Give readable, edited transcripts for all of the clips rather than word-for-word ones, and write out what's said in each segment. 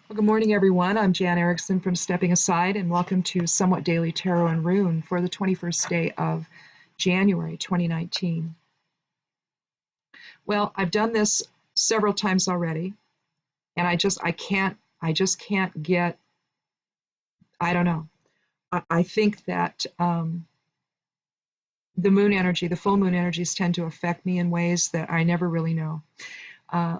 Well, good morning, everyone. I'm Jan Erickson from Stepping Aside, and welcome to Somewhat Daily Tarot and Rune for the 21st day of January 2019. Well, I've done this several times already, and I just can't get, I don't know. I think that the moon energy, the full moon energies tend to affect me in ways that I never really know.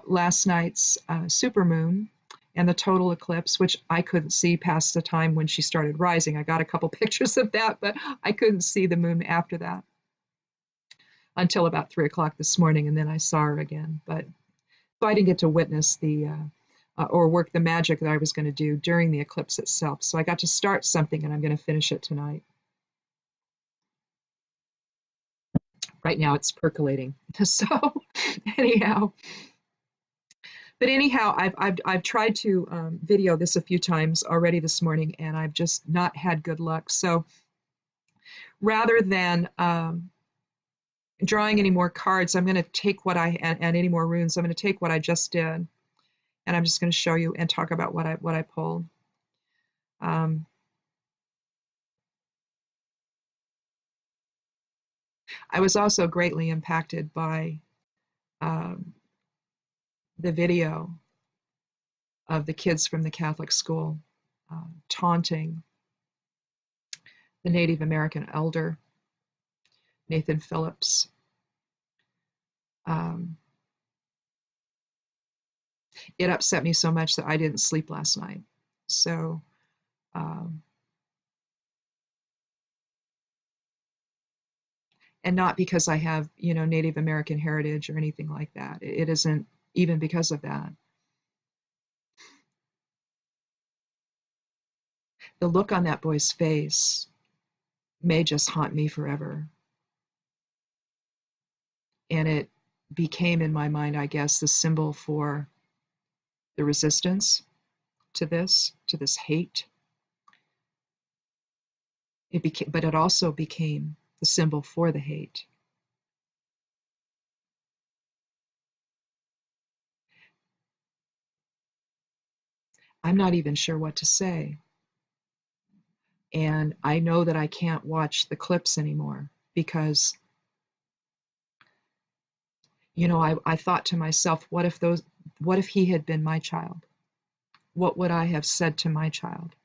Last night's supermoon and the total eclipse, which I couldn't see past the time when she started rising. I got a couple pictures of that, but I couldn't see the moon after that until about 3 o'clock this morning, and then I saw her again. But so I didn't get to witness the or work the magic that I was going to do during the eclipse itself. So I got to start something, and I'm going to finish it tonight. Right now, it's percolating. So anyhow. But anyhow, I've tried to video this a few times already this morning, and I've just not had good luck. So rather than drawing any more cards, I'm going to take and any more runes. I'm going to take what I just did, and I'm just going to show you and talk about what I pulled. I was also greatly impacted by the video of the kids from the Catholic school taunting the Native American elder, Nathan Phillips. It upset me so much that I didn't sleep last night. So, and not because I have, Native American heritage or anything like that. It isn't even because of that. The look on that boy's face may just haunt me forever. And it became in my mind, I guess, the symbol for the resistance to this hate. But it also became the symbol for the hate. I'm not even sure what to say. And I know that I can't watch the clips anymore because, I thought to myself, what if he had been my child? What would I have said to my child?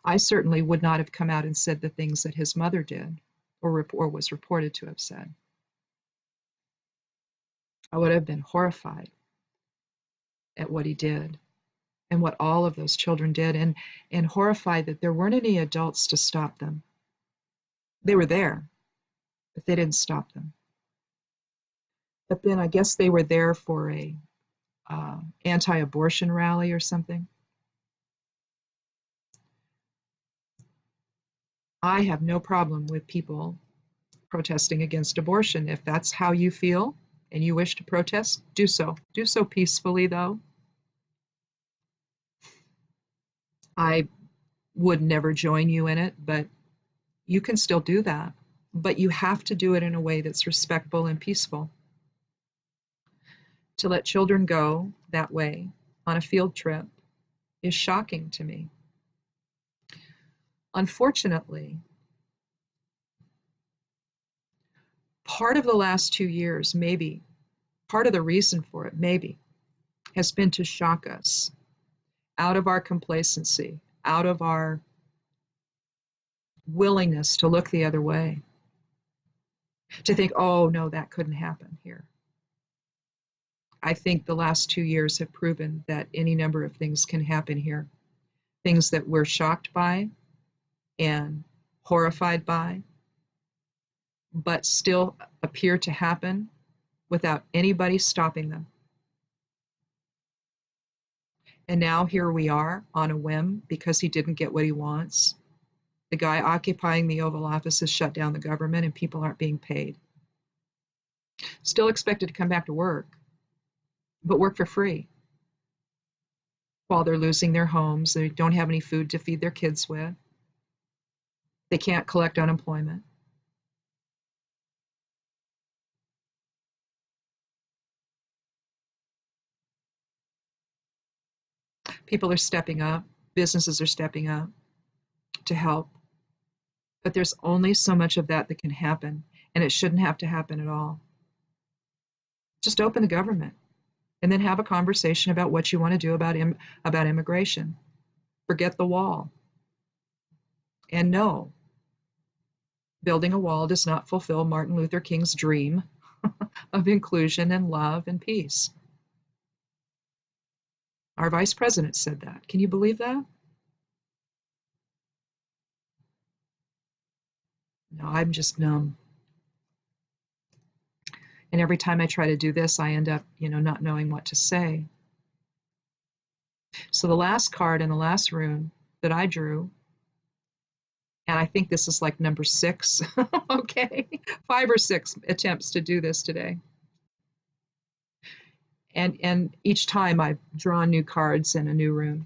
I certainly would not have come out and said the things that his mother did or was reported to have said. I would have been horrified at what he did and what all of those children did, and horrified that there weren't any adults to stop them. They were there, but they didn't stop them. But then I guess they were there for a anti-abortion rally or something. I have no problem with people protesting against abortion. If that's how you feel and you wish to protest, do so. Do so peacefully, though. I would never join you in it, but you can still do that. But you have to do it in a way that's respectful and peaceful. To let children go that way on a field trip is shocking to me. Unfortunately, part of the last 2 years, maybe, part of the reason for it, maybe, has been to shock us out of our complacency, out of our willingness to look the other way, to think, oh, no, that couldn't happen here. I think the last 2 years have proven that any number of things can happen here. Things that we're shocked by and horrified by, but still appear to happen without anybody stopping them. And now here we are on a whim because he didn't get what he wants. The guy occupying the Oval Office has shut down the government and people aren't being paid. Still expected to come back to work, but work for free while they're losing their homes. They don't have any food to feed their kids with. They can't collect unemployment. People are stepping up, businesses are stepping up to help. But there's only so much of that that can happen, and it shouldn't have to happen at all. Just open the government and then have a conversation about what you want to do about immigration. Forget the wall. And no, building a wall does not fulfill Martin Luther King's dream of inclusion and love and peace. Our vice president said that. Can you believe that? No, I'm just numb. And every time I try to do this, I end up, not knowing what to say. So the last card in the last rune that I drew, and I think this is like number 6, okay? 5 or 6 attempts to do this today. And each time I've drawn new cards and a new rune.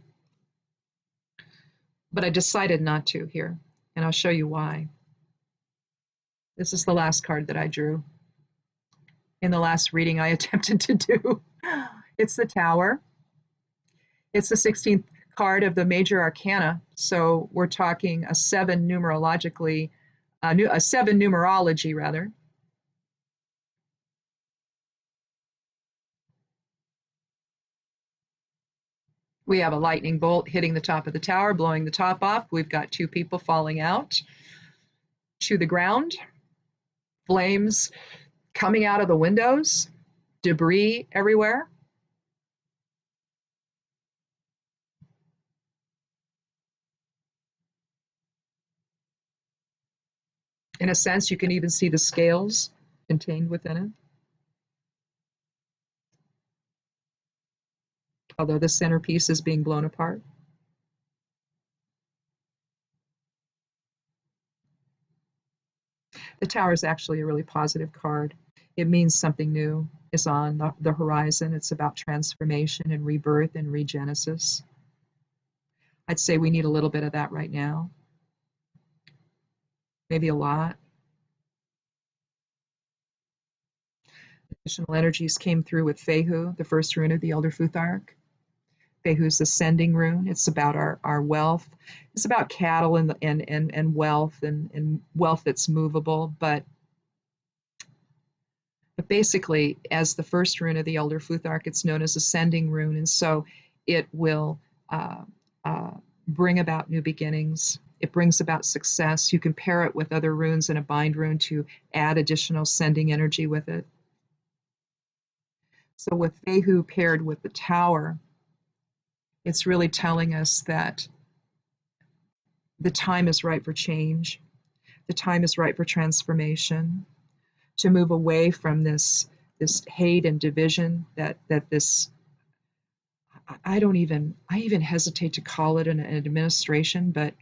But I decided not to here, and I'll show you why. This is the last card that I drew in the last reading I attempted to do. It's the Tower. It's the 16th card of the major arcana, so we're talking a 7 numerology rather. We have a lightning bolt hitting the top of the tower, blowing the top off. We've got 2 people falling out to the ground, flames coming out of the windows, debris everywhere. In a sense, you can even see the scales contained within it. Although the centerpiece is being blown apart. The Tower is actually a really positive card. It means something new is on the horizon. It's about transformation and rebirth and regenesis. I'd say we need a little bit of that right now. Maybe a lot. Additional energies came through with Fehu, the first rune of the Elder Futhark. Fehu's ascending rune. It's about our wealth. It's about cattle and wealth and wealth that's movable. But basically, as the first rune of the Elder Futhark, it's known as ascending rune, and so it will bring about new beginnings. It brings about success. You can pair it with other runes in a bind rune to add additional sending energy with it. So with Fehu paired with the Tower, it's really telling us that the time is right for change. The time is right for transformation, to move away from this hate and division that this, I even hesitate to call it an administration, but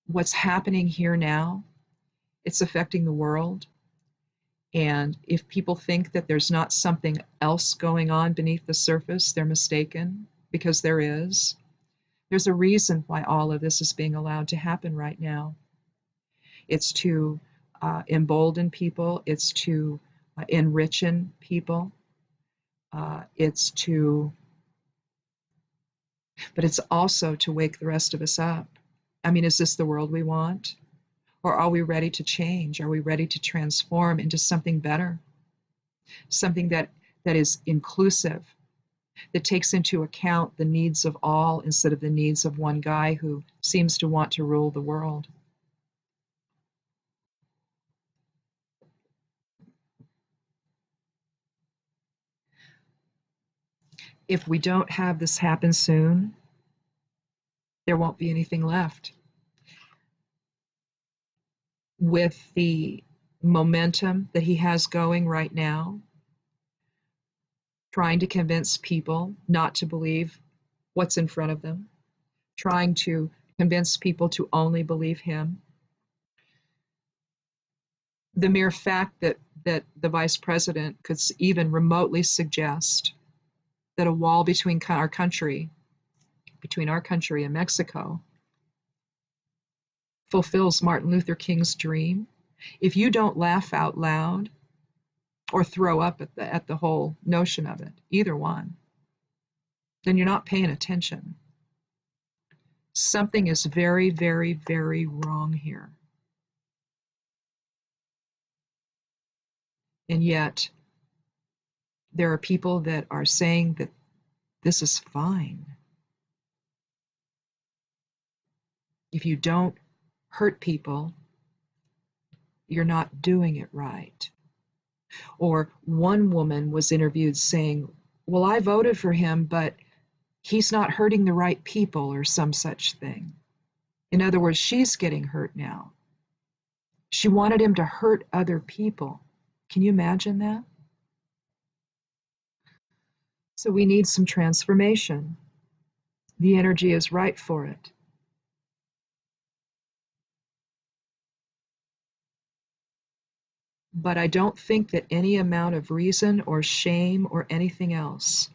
what's happening here now, it's affecting the world. And if people think that there's not something else going on beneath the surface, they're mistaken, because there is. There's a reason why all of this is being allowed to happen right now. It's to embolden people. It's to enrich people. But it's also to wake the rest of us up. I mean, is this the world we want? Or are we ready to change? Are we ready to transform into something better? Something that is inclusive, that takes into account the needs of all instead of the needs of one guy who seems to want to rule the world. If we don't have this happen soon, there won't be anything left. With the momentum that he has going right now, trying to convince people not to believe what's in front of them, trying to convince people to only believe him. The mere fact that the vice president could even remotely suggest that a wall between our country and Mexico fulfills Martin Luther King's dream. If you don't laugh out loud or throw up at the whole notion of it, either one, then you're not paying attention. Something is very, very, very wrong here. And yet, there are people that are saying that this is fine. If you don't hurt people, you're not doing it right. Or one woman was interviewed saying, well, I voted for him, but he's not hurting the right people, or some such thing. In other words, she's getting hurt now. She wanted him to hurt other people. Can you imagine that? So we need some transformation. The energy is right for it. But I don't think that any amount of reason or shame or anything else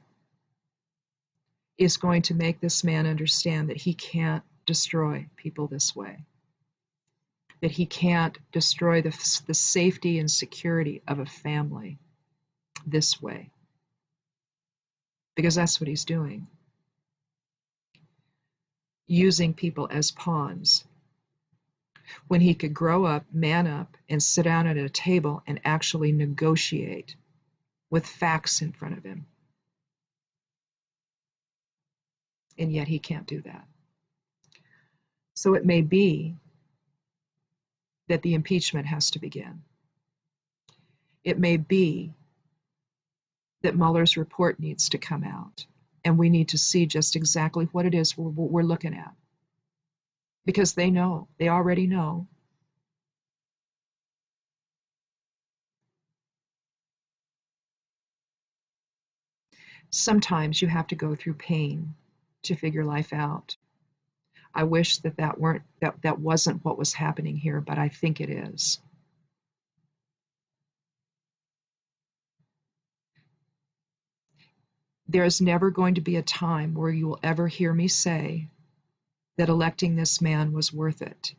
is going to make this man understand that he can't destroy people this way, that he can't destroy the safety and security of a family this way, because that's what he's doing, using people as pawns, when he could grow up, man up, and sit down at a table and actually negotiate with facts in front of him. And yet he can't do that. So it may be that the impeachment has to begin. It may be that Mueller's report needs to come out, and we need to see just exactly what it is we're looking at. Because they know, they already know. Sometimes you have to go through pain to figure life out. I wish that wasn't what was happening here, but I think it is. There's never going to be a time where you will ever hear me say that electing this man was worth it.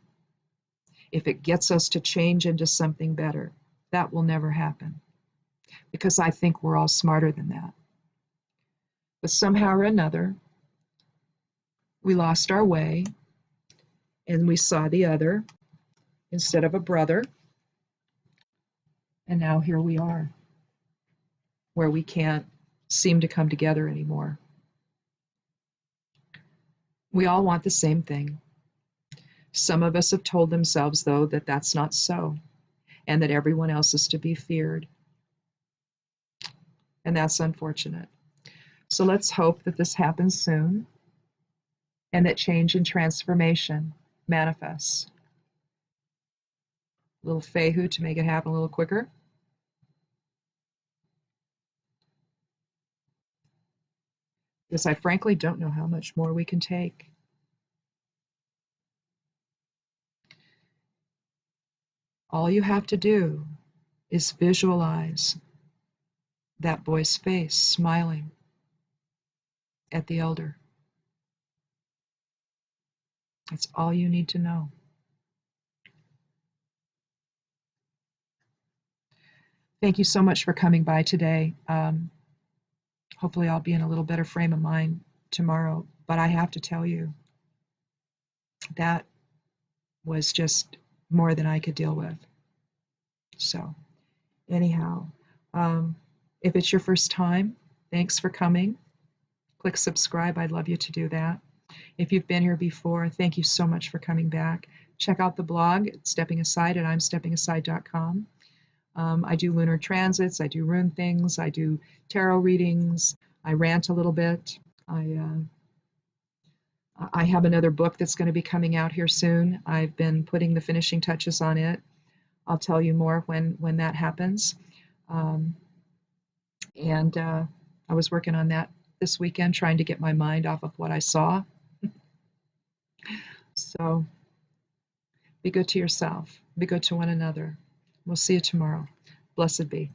If it gets us to change into something better, that will never happen, because I think we're all smarter than that. But somehow or another, we lost our way, and we saw the other instead of a brother, and now here we are, where we can't seem to come together anymore. We all want the same thing. Some of us have told themselves, though, that that's not so, and that everyone else is to be feared. And that's unfortunate. So let's hope that this happens soon, and that change and transformation manifests. A little Fehu to make it happen a little quicker. Because I frankly don't know how much more we can take. All you have to do is visualize that boy's face smiling at the elder. That's all you need to know. Thank you so much for coming by today. Hopefully I'll be in a little better frame of mind tomorrow, but I have to tell you, that was just more than I could deal with. So anyhow, if it's your first time, thanks for coming. Click subscribe. I'd love you to do that. If you've been here before, thank you so much for coming back. Check out the blog at Stepping Aside at imsteppingaside.com. I do lunar transits, I do rune things, I do tarot readings, I rant a little bit. I have another book that's going to be coming out here soon. I've been putting the finishing touches on it. I'll tell you more when that happens. I was working on that this weekend, trying to get my mind off of what I saw. So be good to yourself. Be good to one another. We'll see you tomorrow. Blessed be.